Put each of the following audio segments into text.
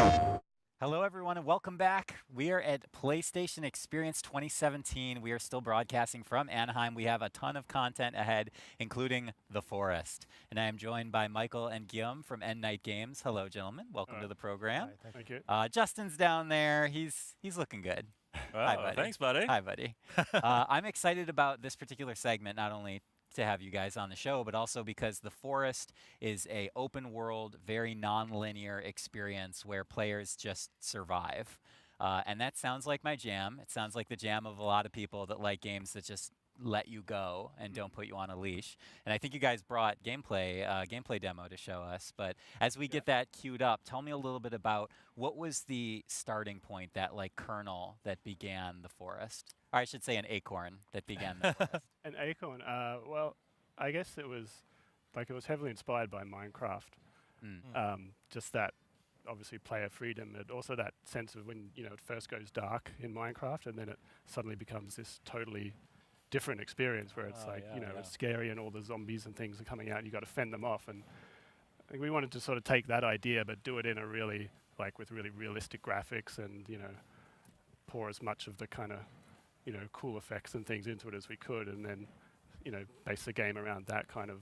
Hello, everyone, and welcome back. We are at PlayStation Experience 2017. We are still broadcasting from Anaheim. We have a ton of content ahead, including The Forest. And I am joined by Michael and Guillaume from End Night Games. Hello, gentlemen. Welcome to the program. Hi, thank you. Justin's down there. He's looking good. Hi, buddy. Thanks, buddy. Hi, buddy. I'm excited about this particular segment, not only to have you guys on the show, but also because The Forest is a open world, very non-linear experience where players just survive. And that sounds like my jam. It sounds like the jam of a lot of people that like games that just let you go and don't put you on a leash. And I think you guys brought gameplay demo to show us. But as we get that queued up, tell me a little bit about what was the starting point, that like kernel that began The Forest? Or I should say an acorn that began The Forest. An acorn. Well, I guess it was heavily inspired by Minecraft. Just that, obviously, player freedom, and also that sense of when it first goes dark in Minecraft, and then it suddenly becomes this totally different experience where it's it's scary and all the zombies and things are coming out, and you got to fend them off. And I think we wanted to sort of take that idea, but do it in a really with really realistic graphics, and pour as much of the kind of cool effects and things into it as we could, and then base the game around that kind of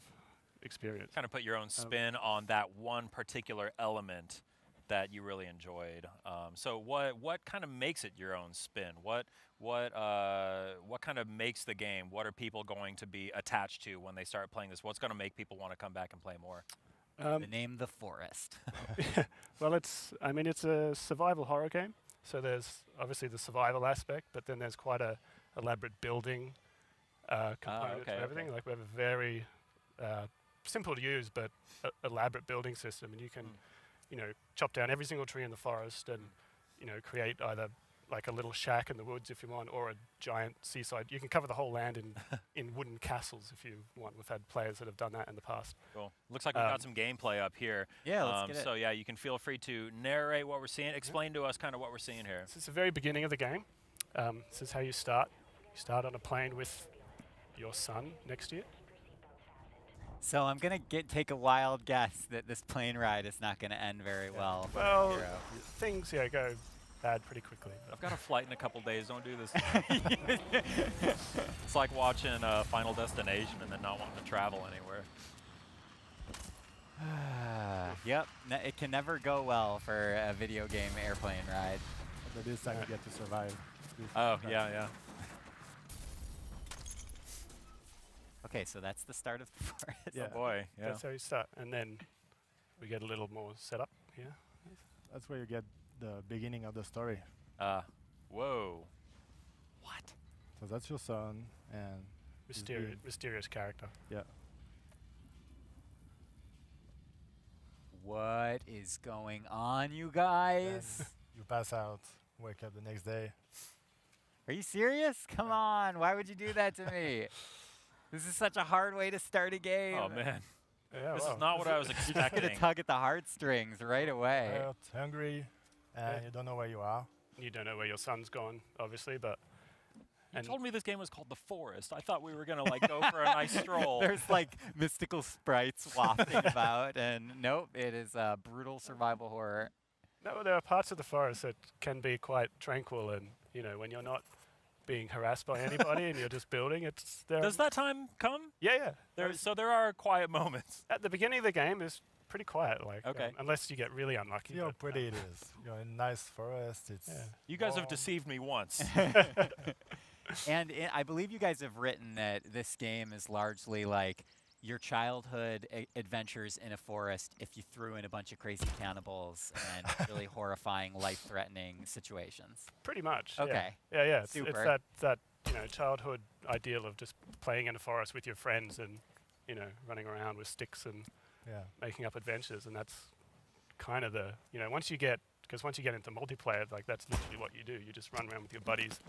experience. Kind of put your own spin on that one particular element that you really enjoyed. So what kind of makes it your own spin? What kind of makes the game? What are people going to be attached to when they start playing this? What's going to make people want to come back and play more? The name The Forest. Well, it's a survival horror game. So there's obviously the survival aspect, but then there's quite a elaborate building component to everything. Like we have a very simple to use but elaborate building system, and you can chop down every single tree in the forest and create either like a little shack in the woods if you want, or a giant seaside. You can cover the whole land in wooden castles if you want. We've had players that have done that in the past. Cool. Looks like we've got some gameplay up here. Yeah, let's get it. So yeah, you can feel free to narrate what we're seeing. Explain to us kind of what we're seeing here. This is the very beginning of the game. This is how you start. You start on a plane with your son next to you. So I'm gonna take a wild guess that this plane ride is not gonna end very well. For Well, the hero. things go bad pretty quickly. I've got a flight in a couple days. Don't do this. It's like watching Final Destination and then not wanting to travel anywhere. Yep, it can never go well for a video game airplane ride. But this time you get to survive. Oh, yeah. Okay, so that's the start of The Forest. Yeah. Oh boy, yeah. That's how you start. And then we get a little more setup here. That's where you get the beginning of the story. Whoa. What? So that's your son, and he's Mysterious character. yeah. What is going on, you guys? You pass out, wake up the next day. Are you serious? Come on, why would you do that to me? This is such a hard way to start a game. Oh man. Yeah, This well, is not what I was You're expecting. gonna tug at the heartstrings right away. Tired, hungry, and you don't know where you are. you don't know where your son's gone, obviously, but You told me this game was called The Forest. I thought we were going to like go for a nice stroll. There's like mystical sprites wafting about, and nope, it is brutal survival horror. no, there are parts of the forest that can be quite tranquil, and when you're not being harassed by anybody and you're just building, it's there. Does that time come? Yeah. So there are quiet moments. At the beginning of the game is pretty quiet, Okay. unless you get really unlucky. See how but, pretty it is. You're in a nice forest. It's You guys have warm. deceived me once. And I believe you guys have written that this game is largely like your childhood adventures in a forest if you threw in a bunch of crazy cannibals and really horrifying, life-threatening situations. Pretty much. Okay. Yeah. It's Super. that childhood ideal of just playing in a forest with your friends and running around with sticks and Yeah. making up adventures, and that's kind of the once you get into multiplayer, like that's literally what you do. You just run around with your buddies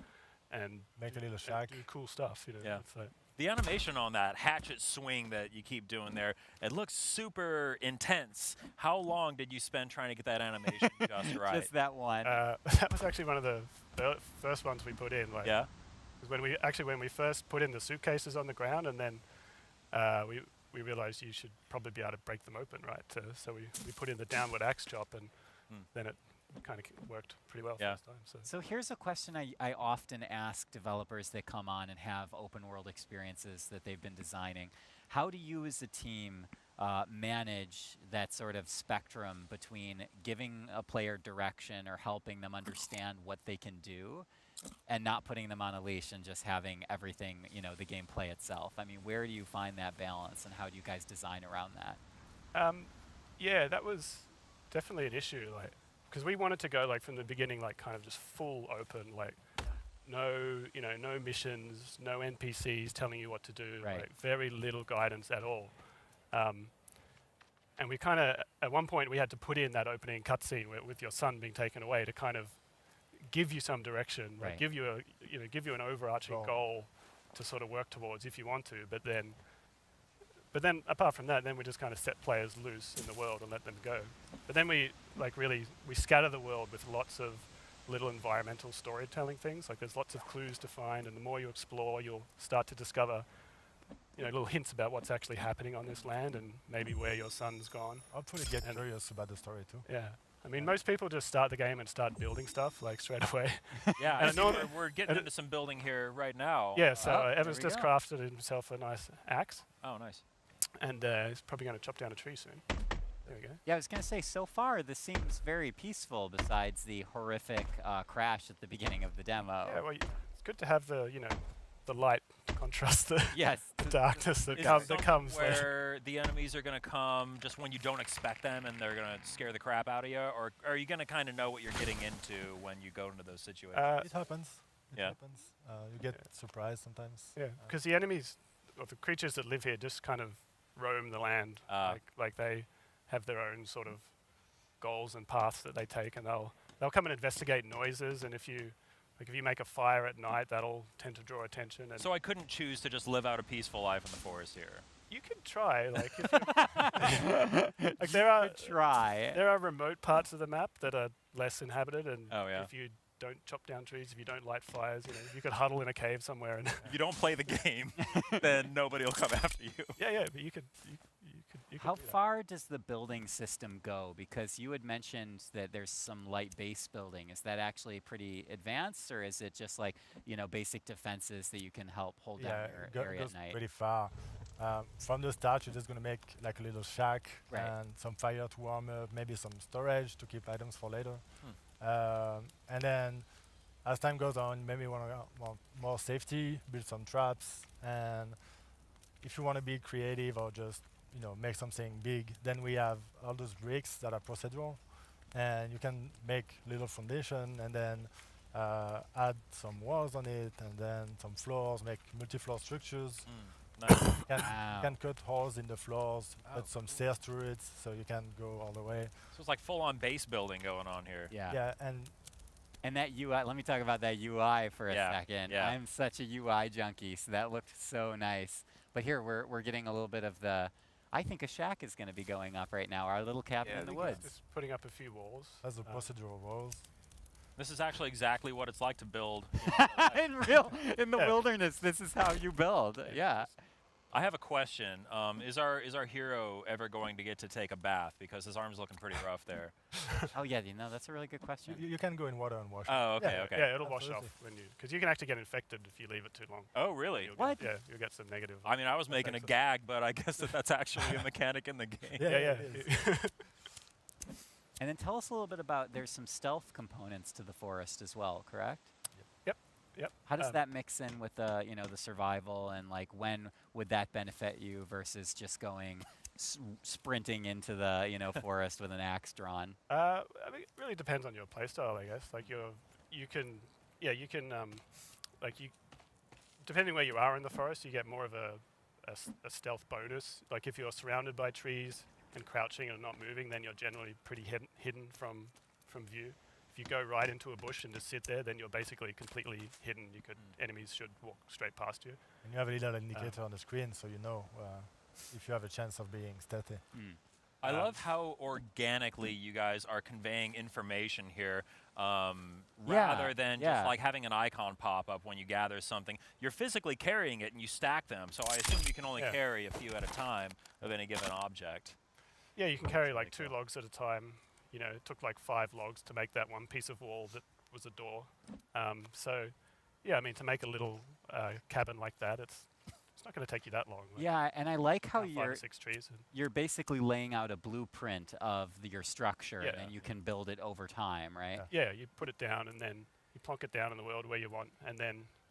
and Make a little and shack. do cool stuff. Yeah. It's like, The animation on that hatchet swing that you keep doing there, it looks super intense. How long did you spend trying to get that animation just right? Just that one. that was actually one of the first ones we put in. Like, Yeah? 'cause when we first put in the suitcases on the ground, and then we realized you should probably be able to break them open, right? So we put in the downward axe chop, and then it kind of worked pretty well Yeah. first time. So. So here's a question I often ask developers that come on and have open world experiences that they've been designing. How do you as a team manage that sort of spectrum between giving a player direction or helping them understand what they can do and not putting them on a leash and just having everything, the gameplay itself? I mean, where do you find that balance and how do you guys design around that? Yeah, that was definitely an issue, like, because we wanted to go like from the beginning, like kind of just full open, like no missions, no NPCs telling you what to do, Right. like very little guidance at all. And we kind of, at one point, we had to put in that opening cutscene with your son being taken away to kind of give you some direction, Right. like give you an overarching goal to sort of work towards if you want to. But then apart from that, then we just kind of set players loose in the world and let them go. But then we scatter the world with lots of little environmental storytelling things. Like there's lots of clues to find, and the more you explore, you'll start to discover little hints about what's actually happening on this land and maybe where your son's gone. I'll probably get curious about the story too. Yeah. I mean, most people just start the game and start building stuff like straight away. Yeah, And I see norm- we're getting into some building here right now. Yeah, so there Evan's we just go. crafted himself a nice axe, Oh, nice. and he's probably going to chop down a tree soon. There we go. Yeah, I was going to say, so far, this seems very peaceful besides the horrific crash at the beginning of the demo. Yeah, well, it's good to have the light to contrast the Yes. darkness that Is comes. there That comes. something where the enemies are going to come just when you don't expect them and they're going to scare the crap out of you? Or are you going to kind of know what you're getting into when you go into those situations? It happens. It Yeah. happens. You get surprised sometimes. Yeah, because the enemies, or the creatures that live here, just kind of roam the land. Like they have their own sort of goals and paths that they take, and they'll come and investigate noises. And if you make a fire at night, that'll tend to draw attention. And So I couldn't choose to just live out a peaceful life in the forest here. you can try, like, like there are remote parts of the map that are less inhabited, and Oh, yeah. if you don't chop down trees, if you don't light fires, you could huddle in a cave somewhere. And If you don't play the game, then nobody will come after you. yeah, but you could How do that. far does the building system go? Because you had mentioned that there's some light base building. Is that actually pretty advanced, or is it just like, basic defenses that you can help hold down It your area goes at night? pretty far. From the start, you're just going to make like a little shack Right. and some fire to warm up, maybe some storage to keep items for later. And then as time goes on, maybe you want more safety, build some traps. And if you want to be creative or just make something big, then we have all those bricks that are procedural, and you can make little foundation and then add some walls on it, and then some floors, make multi-floor structures. Nice. You Wow. can cut holes in the floors, put some stairs through it, so you can go all the way. So it's like full-on base building going on here. Yeah. Yeah, And that UI, let me talk about that UI for a Yeah, second. yeah. I'm such a UI junkie, so that looked so nice. But here we're getting a little bit of I think a shack is going to be going up right now, our little cabin Yeah, in I the think woods. It's putting up a few walls. that's the procedural walls. This is actually exactly what it's like to build. in the Yeah. wilderness, this is how you build. Yeah. I have a question. Is our hero ever going to get to take a bath? Because his arm's looking pretty rough there. Oh yeah, that's a really good question. You can go in water and wash it. Oh, okay, Yeah. okay. Yeah, it'll wash off Absolutely. because you can actually get infected if you leave it too long. Oh, really? What? You'll get some negative. I mean, I was making a effects of- gag, but I guess that's actually a mechanic in the game. Yeah, Yeah. it is. And then tell us a little bit about, there's some stealth components to the forest as well, correct? Yep. How does that mix in with the survival, and like when would that benefit you versus just going sprinting into the forest with an axe drawn? I mean, it really depends on your playstyle, I guess. Like depending where you are in the forest, you get more of a stealth bonus. Like if you're surrounded by trees and crouching and not moving, then you're generally pretty hidden from view. If you go right into a bush and just sit there, then you're basically completely hidden. Enemies should walk straight past you. And you have a little indicator on the screen, so you know if you have a chance of being stealthy. I love how organically you guys are conveying information here, rather than just like having an icon pop up when you gather something. You're physically carrying it and you stack them, so I assume you can only Yeah. carry a few at a time of any given object. Yeah, you can carry like pretty 2 logs at a time. it took like 5 logs to make that one piece of wall that was a door. So, yeah, I mean, to make a little cabin like that, it's not going to take you that long. Like, Yeah, and I like how 5 or 6 trees. you're basically laying out a blueprint of your structure, Yeah. and then you can build it over time, right? Yeah, you put it down and then you plonk it down in the world where you want, and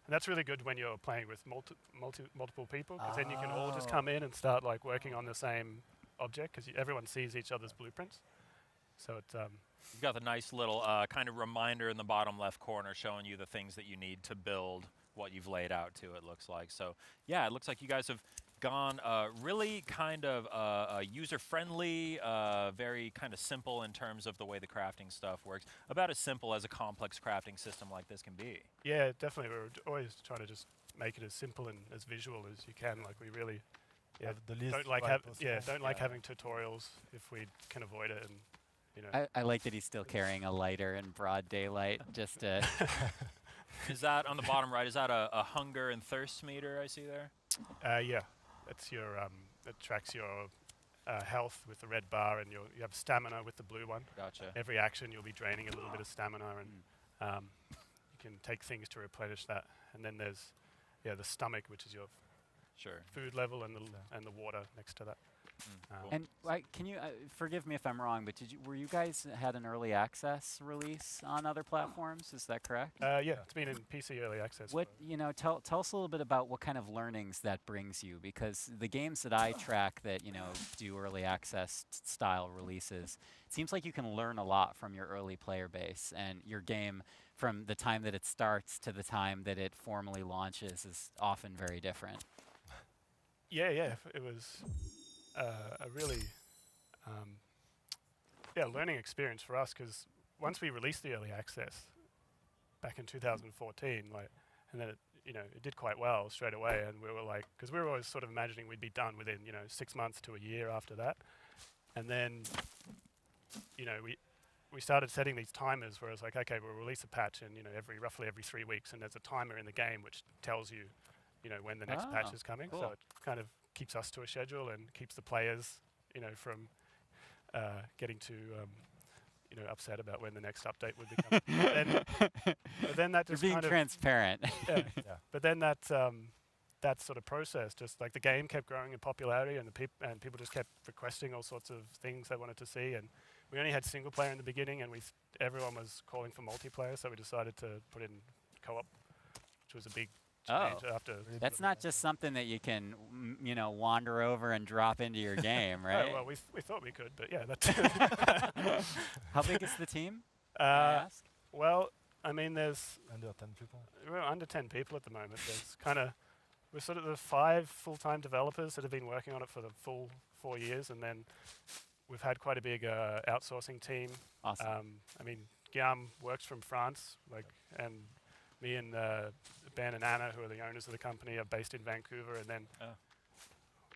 that's really good when you're playing with multiple people, because then you can all just come in and start like working on the same object, because everyone sees each other's blueprints. So it's You've got the nice little kind of reminder in the bottom left corner showing you the things that you need to build what you've laid out to, it looks like. So yeah, it looks like you guys have gone really kind of user-friendly, very kind of simple in terms of the way the crafting stuff works. About as simple as a complex crafting system like this can be. yeah, definitely. We're always trying to just make it as simple and as visual as you can. Like we really Have the least don't like variety possible. don't like Yeah. having tutorials if we can avoid it, and I like that he's still carrying a lighter in broad daylight, just to Is that on the bottom right? Is that a hunger and thirst meter I see there? yeah, that's your it tracks your health with the red bar, and you have stamina with the blue one. Gotcha. Every action you'll be draining a little bit of stamina, and you can take things to replenish that. And then there's the stomach, which is your Sure. food level, and the water next to that. Cool. And can you forgive me if I'm wrong, but were you guys had an early access release on other platforms? Is that correct? Yeah, it's been in PC early access. What for- tell us a little bit about what kind of learnings that brings you, because the games that I track that do early access style releases, it seems like you can learn a lot from your early player base, and your game from the time that it starts to the time that it formally launches is often very different. Yeah, it was a really learning experience for us, because once we released the early access back in 2014, and then it did quite well straight away, and we were like, because we were always sort of imagining we'd be done within 6 months to a year after that, and then we started setting these timers where it's like, okay, we'll release a patch in roughly every 3 weeks, and there's a timer in the game which tells you when the next patch is coming. Cool. So it kind of keeps us to a schedule and keeps the players from getting too upset about when the next update would be coming. but then that You're just being kind of transparent. yeah. Yeah. But then that sort of process, just like the game kept growing in popularity, and people just kept requesting all sorts of things they wanted to see, and we only had single player in the beginning, and everyone was calling for multiplayer, so we decided to put in co-op, which was a big change after. That's not just something that you can wander over and drop into your game, right? Well, we thought we could, but yeah, How big is the team? May I ask? well, I mean, there's Under 10 people. we're under 10 people at the moment. We're sort of the 5 full-time developers that have been working on it for the full 4 years, and then we've had quite a big outsourcing team. Awesome. I mean, Guillaume works from France, and me and Ben and Anna, who are the owners of the company, are based in Vancouver, and then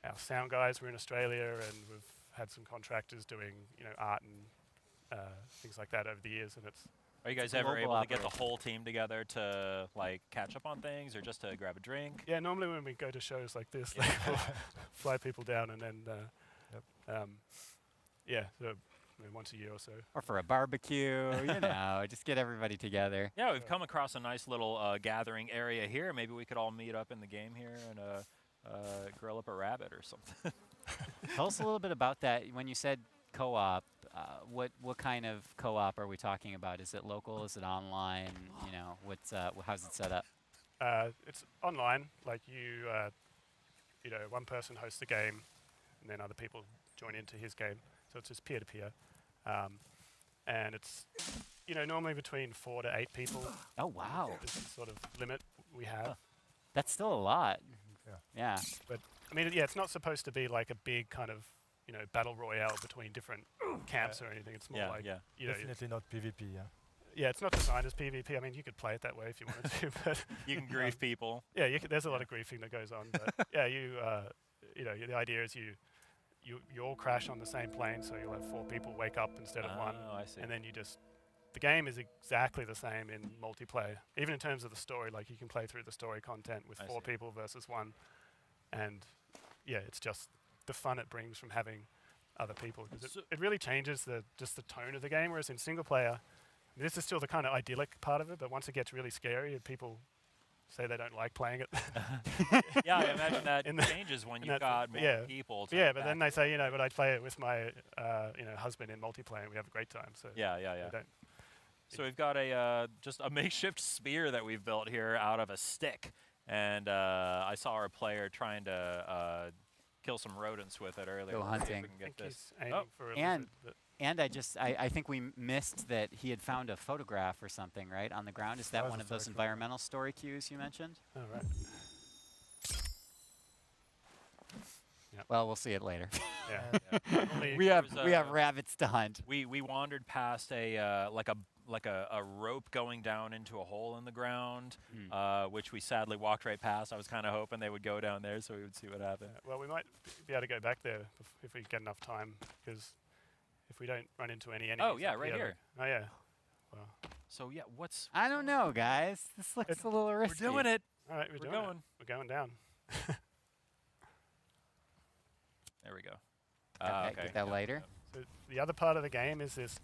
our sound guys were in Australia, and we've had some contractors doing art and things like that over the years, and it's Are you guys It's a ever global able to get the operation. whole team together to catch up on things, or just to grab a drink? yeah. Normally when we go to shows like this, we'll fly people down, and then so once a year or so. Or for a barbecue, just get everybody together. Yeah, we've come across a nice little gathering area here. Maybe we could all meet up in the game here and grill up a rabbit or something. Tell us a little bit about that. When you said co-op, what kind of co-op are we talking about? Is it local? Is it online? How's it set up? It's online. Like one person hosts the game, and then other people join into his game. So it's just peer-to-peer. And it's, normally between 4 to 8 people Oh wow, is the sort of limit we have. that's still a lot. Yeah. But, I mean, yeah, it's not supposed to be like a big kind of, battle royale between different camps or anything. It's more Yeah, like, yeah. Definitely not PvP, yeah. yeah, it's not designed as PvP. I mean, you could play it that way if you wanted to, but You can grief people. yeah, there's a lot of griefing that goes on. But yeah, the idea is you all crash on the same plane, so you'll have 4 people wake up instead of 1. Oh, I see. And then the game is exactly the same in multiplayer, even in terms of the story. Like you can play through the story content with I 4 see. people versus 1, and yeah, it's just the fun it brings from having other people because it really changes just the tone of the game. Whereas in single player, this is still the kind of idyllic part of it, but once it gets really scary, people say they don't like playing it. Yeah, I imagine that changes when you've got more people. Yeah, but then they say, but I play it with my husband in multiplayer, and we have a great time. So yeah. So we've got a just a makeshift spear that we've built here out of a stick, and I saw our player trying to kill some rodents with it earlier. Go hunting. And I think we missed that he had found a photograph or something, right, on the ground. Is that one of those environmental story cues you mentioned? Oh, right. Yep. Well, we'll see it later. Yeah. we have rabbits to hunt. We wandered past a like a rope going down into a hole in the ground, which we sadly walked right past. I was kind of hoping they would go down there so we would see what happened. Well, we might be able to go back there if we get enough time, because if we don't run into any enemies. Oh yeah, right here. Oh yeah. Well. So yeah, what's? I don't know, guys. This looks a little risky. We're doing it. All right, we're going. We're going down. There we go. Okay, get that later. So the other part of the game is this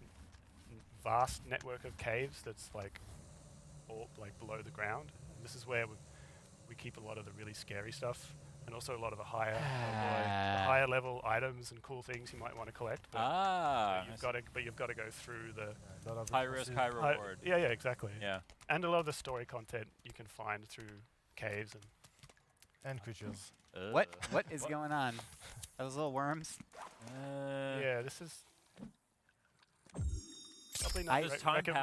vast network of caves that's like all like below the ground. And this is where we keep a lot of the really scary stuff, and also a lot of the higher level items and cool things you might want to collect. But you've got to go through the high risk, high reward. Yeah, exactly. Yeah. And a lot of the story content you can find through caves and creatures. What is going on? Those little worms? Yeah, this is probably not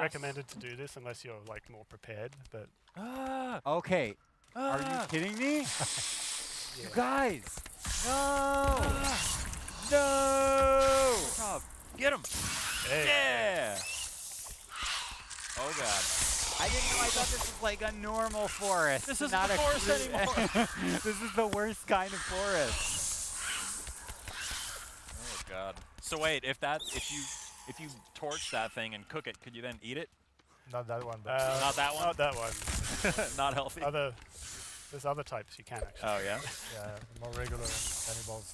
recommended to do this unless you're like more prepared. But okay, are you kidding me? You guys, no, no! Get him! Hey. Yeah! Oh god. I didn't know. I thought this was like a normal forest. This isn't not a forest anymore. This is the worst kind of forest. Oh god. So wait, if you torch that thing and cook it, could you then eat it? Not that one. Not that one. Not that one. Not healthy. There's other types you can actually. Oh yeah. Yeah, more regular cannibals.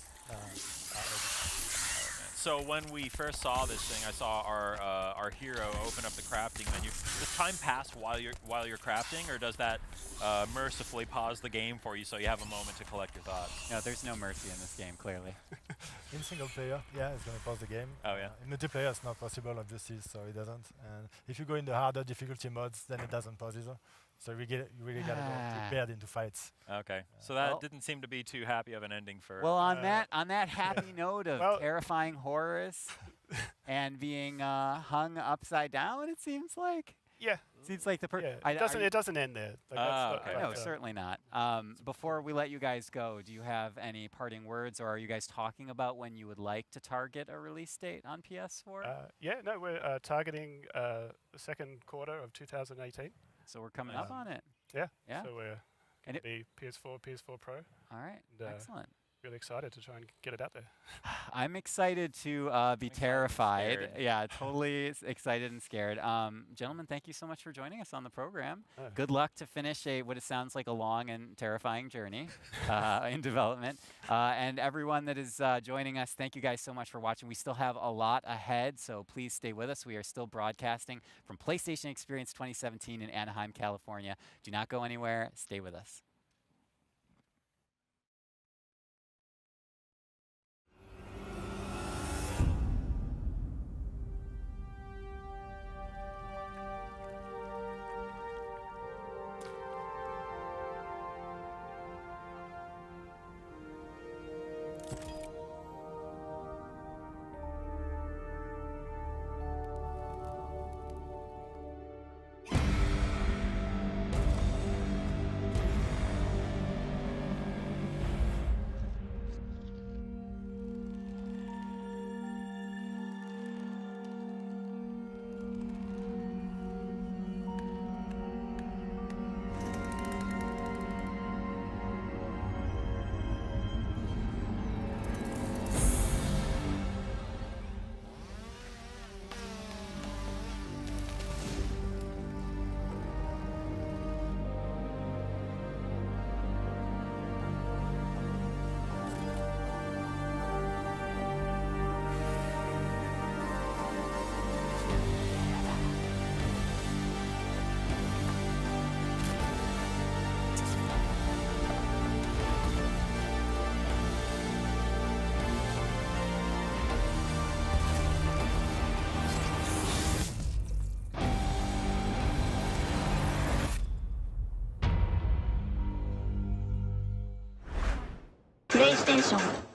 So when we first saw this thing, I saw our hero open up the crafting menu. Does time pass while you're crafting, or does that mercifully pause the game for you so you have a moment to collect your thoughts? No, there's no mercy in this game, clearly. In single player, yeah, it's going to pause the game. Oh yeah. In multiplayer, it's not possible, obviously, so it doesn't. And if you go in the harder difficulty modes, then it doesn't pause either. So you really got to go prepared into fights. Okay. So that didn't seem to be too happy of an ending for. Well, on that happy note of terrifying horrors and being hung upside down, it seems like. Yeah. Seems like the it doesn't end there. Like okay. No, certainly not. Before we let you guys go, do you have any parting words, or are you guys talking about when you would like to target a release date on PS4? We're targeting the second quarter of 2018. So we're coming up on it. Yeah. Yeah. So we're going to be PS4 Pro. All right. Excellent. Really excited to try and get it out there. I'm excited to be terrified. Yeah, totally excited and scared. Gentlemen, thank you so much for joining us on the program. Good luck to finish what it sounds like a long and terrifying journey in development. And everyone that is joining us, thank you guys so much for watching. We still have a lot ahead, so please stay with us. We are still broadcasting from PlayStation Experience 2017 in Anaheim, California. Do not go anywhere. Stay with us. プレイステーション